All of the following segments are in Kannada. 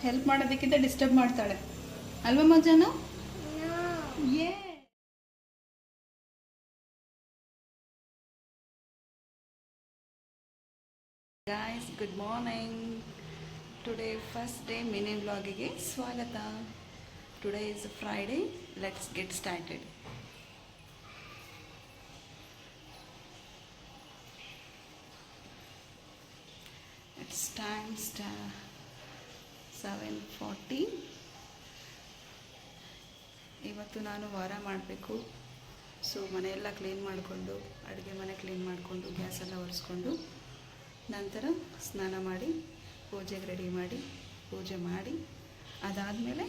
ಹೆಲ್ಪ್ ಮಾಡೋದಕ್ಕಿಂತ ಡಿಸ್ಟರ್ಬ್ ಮಾಡ್ತಾಳೆ ಅಲ್ವಾ ಮಜ್ಜಾನ? Hey guys, good morning. Today first day mini ವ್ಲಾಗಿಗೆ ಸ್ವಾಗತ. Today is Friday. Let's get started. It's time 7:40. ಇವತ್ತು ನಾನು ವಾರ ಮಾಡಬೇಕು. ಸೊ ಮನೆಯೆಲ್ಲ ಕ್ಲೀನ್ ಮಾಡಿಕೊಂಡು, ಅಡುಗೆ ಮನೆ ಕ್ಲೀನ್ ಮಾಡಿಕೊಂಡು, ಗ್ಯಾಸೆಲ್ಲ ಒರೆಸ್ಕೊಂಡು, ನಂತರ ಸ್ನಾನ ಮಾಡಿ ಪೂಜೆಗೆ ರೆಡಿ ಮಾಡಿ, ಪೂಜೆ ಮಾಡಿ, ಅದಾದಮೇಲೆ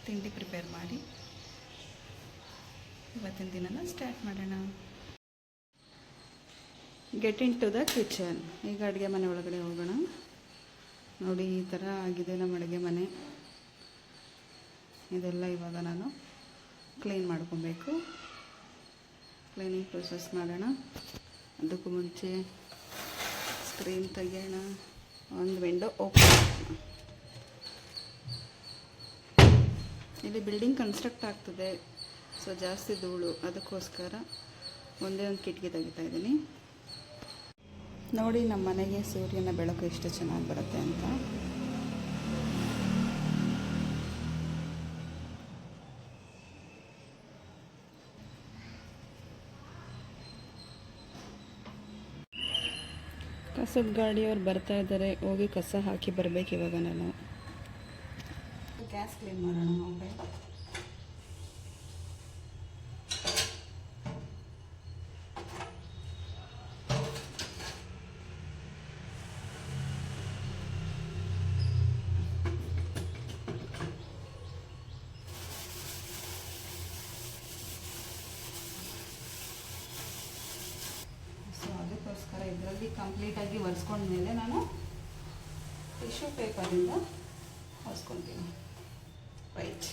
ತಿಂಡಿ ಪ್ರಿಪೇರ್ ಮಾಡಿ ಇವತ್ತಿನ ದಿನನ ಸ್ಟಾರ್ಟ್ ಮಾಡೋಣ. Get into the kitchen. ಈಗ ಅಡುಗೆ ಮನೆ ಒಳಗಡೆ ಹೋಗೋಣ. ನೋಡಿ, ಈ ಥರ ಆಗಿದೆ ನಮ್ಮ ಅಡುಗೆ ಮನೆ. ಇದೆಲ್ಲ ಇವಾಗ ನಾನು ಕ್ಲೀನ್ ಮಾಡ್ಕೊಬೇಕು. ಕ್ಲೀನಿಂಗ್ ಪ್ರೊಸೆಸ್ ಮಾಡೋಣ. ಅದಕ್ಕೂ ಮುಂಚೆ ಸ್ಕ್ರೀನ್ ತೆಗೆಯೋಣ. ಒಂದು ವಿಂಡೋ ಓಪನ್ ಮಾಡೋಣ. ಇಲ್ಲಿ ಬಿಲ್ಡಿಂಗ್ ಕನ್ಸ್ಟ್ರಕ್ಟ್ ಆಗ್ತದೆ, ಸೊ ಜಾಸ್ತಿ ಧೂಳು, ಅದಕ್ಕೋಸ್ಕರ ಒಂದೇ ಒಂದು ಕಿಟಕಿ ತೆಗಿತಾ ಇದ್ದೀನಿ. ನೋಡಿ ನಮ್ಮ ಮನೆಗೆ ಸೂರ್ಯನ ಬೆಳಕು ಎಷ್ಟು ಚೆನ್ನಾಗಿ ಬರುತ್ತೆ ಅಂತ. ಕಸದ ಗಾಡಿಯವ್ರು ಬರ್ತಾ ಇದ್ದಾರೆ. ಹೋಗಿ ಕಸ ಹಾಕಿ ಬರಬೇಕು ಇವಾಗ ನಾನು. ಗ್ಯಾಸ್ ಕ್ಲೀನ್ ಮಾಡೋಣ. ಮೊಬೈಲ್ ಇದರಲ್ಲಿ ಕಂಪ್ಲೀಟಾಗಿ ಒರೆಸ್ಕೊಂಡ್ಮೇಲೆ ನಾನು ಟಿಶ್ಯೂ ಪೇಪರಿಂದ ಒರೆಸ್ಕೊತೀನಿ. Right.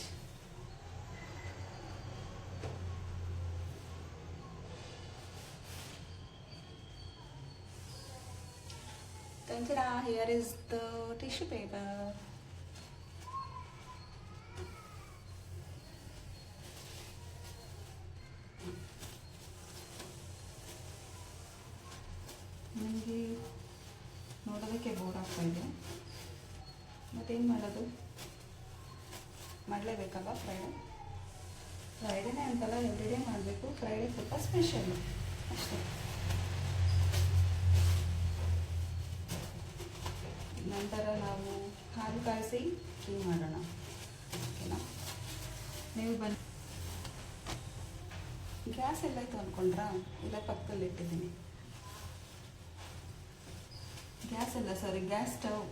Here is the tissue paper. ನನಗೆ ನೋಡೋದಕ್ಕೆ ಬೋರ್ ಆಗ್ತಾಯಿದೆ, ಮತ್ತೇನು ಮಾಡೋದು, ಮಾಡಲೇಬೇಕಲ್ಲ. ಫ್ರೈಡೇನೇ ಅಂತಲ್ಲ, ಎವ್ರಿಡೇ ಮಾಡಬೇಕು. ಫ್ರೈಡೇ ಸ್ವಲ್ಪ ಸ್ಪೆಷಲ್ ಅಷ್ಟೇ. ನಂತರ ನಾವು ಹಾಲು ಕಾಯಿಸಿ ಟೀ ಮಾಡೋಣ. ಓಕೆನಾ? ನೀವು ಬನ್ನಿ. ಗ್ಯಾಸ್ ಎಲ್ಲಾಯ್ತು ಅಂದ್ಕೊಂಡ್ರಾ? ಇಲ್ಲ, ಪಕ್ಕದಲ್ಲಿ ಇಟ್ಟಿದ್ದೀನಿ. Gas stove.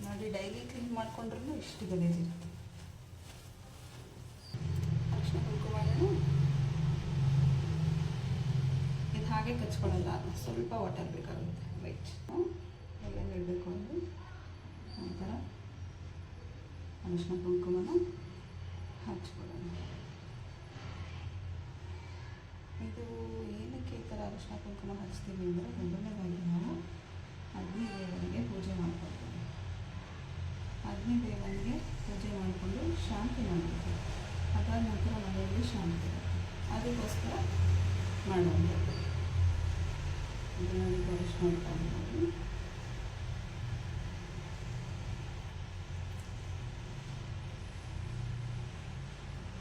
ನೋಡಿ, ಡೈಲಿ ಕ್ಲೀನ್ ಮಾಡ್ಕೊಂಡ್ರೂ ಇಷ್ಟು ಗಲೀಜಿರುತ್ತೆ. ಅರಿಶಿನ ಕುಂಕುಮ ಇದು ಹಾಗೆ ಕಚ್ಕೊಳ್ಳಲ್ಲ, ಸ್ವಲ್ಪ ವಾಟರ್ ಬೇಕಾಗುತ್ತೆ. ವೈಟ್ ಎಲ್ಲ ಇಡಬೇಕು. ಒಂದು ನಂತರ ಅರಿಶಿನ ಕುಂಕುಮನ ಹಚ್ಕೊಳ್ಳೋಣ. ಇದು ಏನಕ್ಕೆ ಈ ಥರ ಅರಿಶಿನ ಕುಂಕುಮ ಹಚ್ತೀವಿ ಅಂದರೆ, ಮೊದಲನೇದಾಗಿ ನಾವು ಅಗ್ನಿದೇವನಿಗೆ ಪೂಜೆ ಮಾಡ್ಕೊಳ್ತೀವಿ. ಅಗ್ನಿದೇವನಿಗೆ ಪೂಜೆ ಮಾಡಿಕೊಂಡು ಶಾಂತಿ ಮಾಡಬೇಕು. ಅದಾದ ನಂತರ ಮನೆಯಲ್ಲಿ ಶಾಂತಿ ಇರುತ್ತೆ, ಅದಕ್ಕೋಸ್ಕರ ಮಾಡೋದು. ಇದನ್ನು ಅರಿಶಿನ ಇಟ್ಟಾಗಿ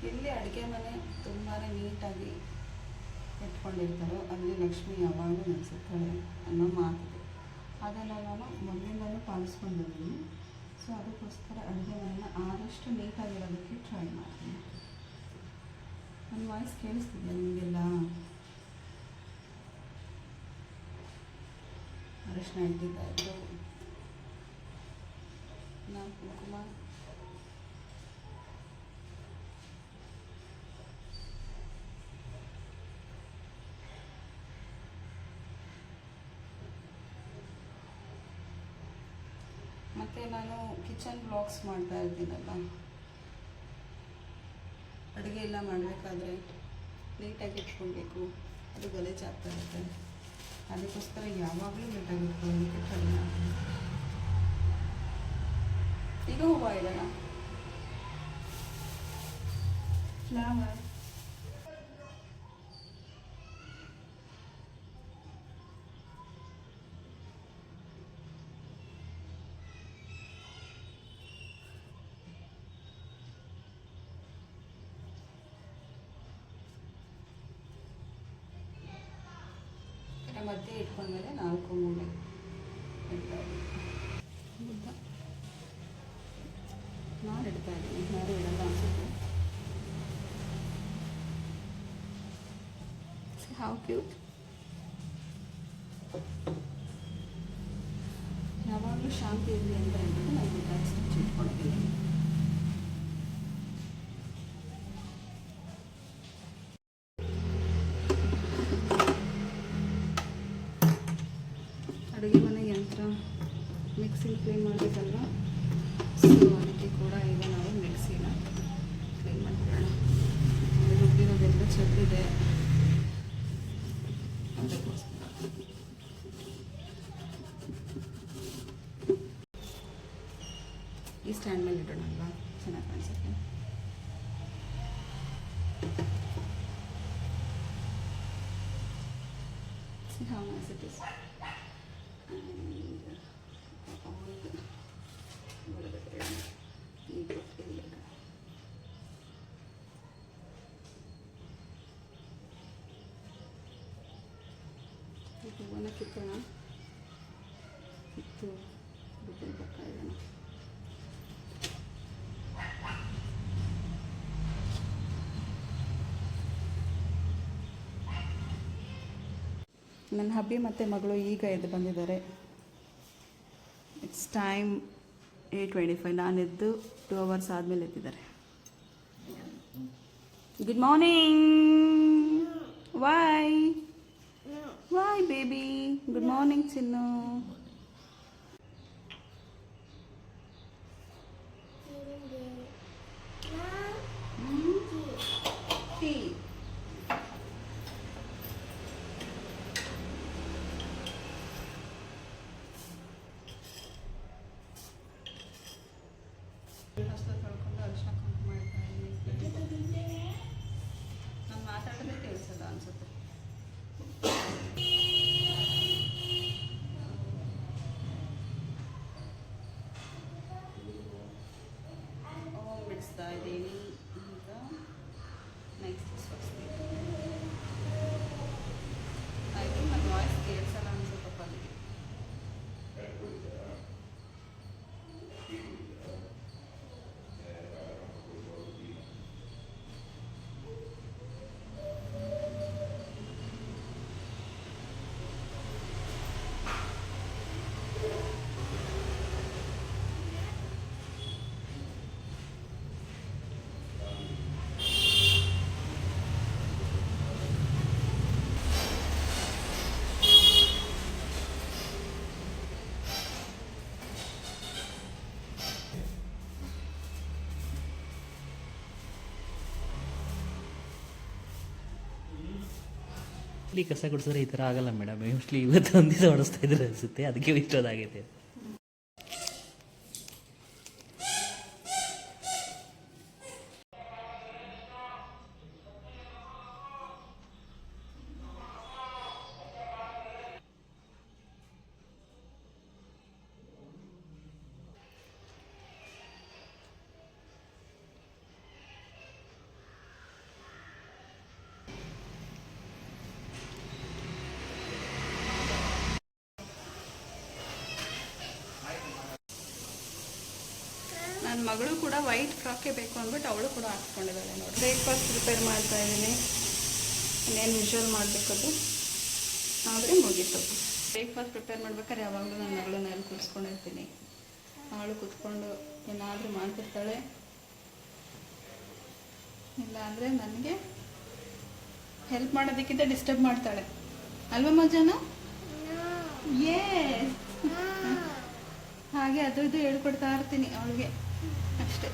ಇಲ್ಲಿ ಅಡುಗೆ ಮನೆ ತುಂಬಾ ನೀಟಾಗಿ ಇಟ್ಕೊಂಡಿರ್ತಾರೋ ಅಲ್ಲಿ ಲಕ್ಷ್ಮಿ ಯಾವಾಗಲೂ ನೆನೆಸುತ್ತಾಳೆ ಅನ್ನೋ ಮಾತಿದೆ. ಅದನ್ನು ನಾನು ಮೊದಲಿಂದಲೂ ಪಾಲಿಸ್ಕೊಂಡಿದ್ದೀನಿ. ಸೊ ಅದಕ್ಕೋಸ್ಕರ ಅಡುಗೆ ಮನೆಯನ್ನು ಆದಷ್ಟು ನೀಟಾಗಿರೋದಕ್ಕೆ ಟ್ರೈ ಮಾಡ್ತೀನಿ. ನನ್ನ ವಾಯ್ಸ್ ಕೇಳಿಸ್ತಿದ್ದೆ ನಿಮಗೆಲ್ಲ? ಅರಿಶಿನ ಇಟ್ಟಿದ್ದಾಯಿತು. ನಾನು ಕುಂಕುಮ ಮತ್ತು ನಾನು ಕಿಚನ್ ಬ್ಲಾಗ್ಸ್ ಮಾಡ್ತಾ ಇದ್ದೀನಲ್ಲ, ಅಡುಗೆ ಎಲ್ಲ ಮಾಡಬೇಕಾದ್ರೆ ನೀಟಾಗಿ ಇಟ್ಕೊಳ್ಬೇಕು. ಅದು ಗಲೀಜಾಗ್ತಾ ಇರುತ್ತೆ. ಅದಕ್ಕೋಸ್ಕರ ಯಾವಾಗಲೂ ನೀಟಾಗಿ ಇಟ್ಕೊಳ್ಳೋದಕ್ಕೆ ಟ್ರೈ ಇಡೋಣ. ಫ್ಲವರ್ ಮಧ್ಯೆ ಇಟ್ಕೊಂಡ್ಮೇಲೆ 4 ಮೂಲೆ ಬುದ್ಧ ನಾನು ಇಡ್ತಾ ಇದ್ದೀನಿ, ಯಾರು ಇಡಲ್ಲ ಅನ್ಸುತ್ತೆ. How cute. ಯಾವಾಗಲೂ ಶಾಂತಿ ಇರಲಿ ಅಂತ ಹೇಳ್ಬಿಟ್ಟು ನಾನು ಬುದ್ಧ ಸ್ಟಿಚ್ ಇಟ್ಕೊಂಡಿದ್ದೀನಿ. ಅಡುಗೆ ಮನೆ ಯಂತ್ರ ಮಿಕ್ಸಿಂಗ್ ಕ್ಲೀನ್ ಮಾಡಬೇಕಲ್ವ, ಸೊ ಅದಕ್ಕೆ ಕೂಡ ಈಗ ನಾವು ಮಿಕ್ಸಿನ ಕ್ಲೀನ್ ಮಾಡ್ಕೊಳ್ಳೋಣ. ರುಬ್ಬಿರೋದೆಲ್ಲ ಚೆಲ್ಲಿದೆ, ಅದಕ್ಕೋಸ್ಕರ ಈ ಸ್ಟ್ಯಾಂಡ್ ಮೇಲೆ ಇಡೋಣ ಅಲ್ವಾ, ಚೆನ್ನಾಗಿ ಕಾಣಿಸುತ್ತೆ. See how nice it is. ಹೂವನ್ನ ಕಿತ್ತೋಣ, ಕಿತ್ತು ರುಬ್ಬಿನ ಪಕ್ಕ ಇಡೋಣ. ನನ್ನ ಹಬ್ಬಿ ಮತ್ತು ಮಗಳು ಈಗ ಎದ್ದು ಬಂದಿದ್ದಾರೆ. It's time 8:25. ನಾನೆದ್ದು 2 hours ಆದಮೇಲೆ ಎದ್ದಿದ್ದಾರೆ. Good morning. Why baby, good morning ಚಿನ್ನು. ಟೀ. ಹಸ್ತ ತೊಳ್ಕೊಂಡು ಅರಿಶಿನ ಕುಂಕುಮ ಮಾಡ್ತಾ ಇದ್ದೀನಿ. ನಾನು ಮಾತಾಡೋದೇ ಕೇಳಿಸಲ್ಲ ಅನ್ಸುತ್ತೆ. ಬಿಡಿಸ್ತಾ ಇದ್ದೀನಿ. ಈಗ ನೆಕ್ಸ್ಟ್ ಸ್ವಸ್ತಿ. ಐ ಥಿಂಕ್ ನನ್ನ ವಾಯ್ಸ್ ಕೇಳಿಸಲ್ಲ ಅನ್ಸುತ್ತಪ್ಪ ಅಲ್ಲಿಗೆ. ಇಲ್ಲಿ ಕಸ ಗುಡಿಸಿದ್ರೆ ಈ ಥರ ಆಗಲ್ಲ ಮೇಡಮ್. ಮೋಸ್ಟ್ಲಿ ಇವತ್ತು ಒಂದು ದಿವಸ ಹೊಡಿಸ್ತಾ ಇದ್ರೆ ಅನಿಸುತ್ತೆ, ಅದಕ್ಕೆ ಇಷ್ಟೊಂದಾಗೈತೆ. ನನ್ನ ಮಗಳು ಕೂಡ ವೈಟ್ ಫ್ರಾಕೇ ಬೇಕು ಅಂದ್ಬಿಟ್ಟು ಅವಳು ಕೂಡ ಹಾಕ್ಕೊಂಡಿದ್ದಾಳೆ ನೋಡಿ. ಬ್ರೇಕ್ಫಾಸ್ಟ್ ಪ್ರಿಪೇರ್ ಮಾಡ್ತಾ ಇದ್ದೀನಿ. ಇನ್ನೇನು ವಿಜುವಲ್ ಮಾಡಬೇಕದು ಆದರೆ ಮುಗೀತು. ಬ್ರೇಕ್ಫಾಸ್ಟ್ ಪ್ರಿಪೇರ್ ಮಾಡ್ಬೇಕಾದ್ರೆ ಯಾವಾಗಲೂ ನನ್ನ ಮಗಳನ್ನ ಎಲ್ಲಿ ಕೂರಿಸ್ಕೊಂಡಿರ್ತೀನಿ. ಅವಳು ಕೂತ್ಕೊಂಡು ಏನಾದರೂ ಮಾಡ್ತಿರ್ತಾಳೆ, ಇಲ್ಲ ಅಂದರೆ ನನಗೆ ಹೆಲ್ಪ್ ಮಾಡೋದಕ್ಕಿಂತ ಡಿಸ್ಟರ್ಬ್ ಮಾಡ್ತಾಳೆ ಅಲ್ವಾ ಮಜಾನ? ಎಸ್, ಹಾಗೆ ಅದು ಇದು ಹೇಳ್ಕೊಡ್ತಾ ಇರ್ತೀನಿ ಅವಳಿಗೆ ಅಷ್ಟೇ.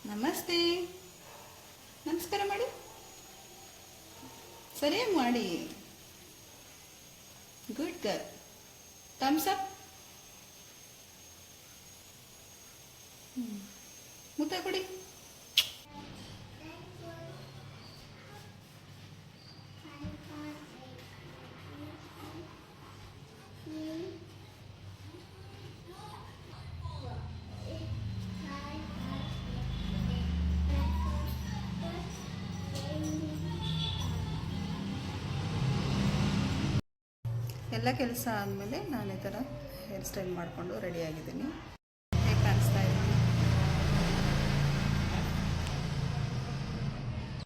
ನಮಸ್ತೆ, ನಮಸ್ಕಾರ ಮಾಡಿ, ಸರಿಯಾಗಿ ಮಾಡಿ. Good girl. Thumbs up. ಮುತ್ತೆ ಕೊಡಿ. ಎಲ್ಲ ಕೆಲಸ ಆದಮೇಲೆ ನಾನು ಈ ಥರ ಹೇರ್ ಸ್ಟೈಲ್ ಮಾಡಿಕೊಂಡು ರೆಡಿಯಾಗಿದ್ದೀನಿ.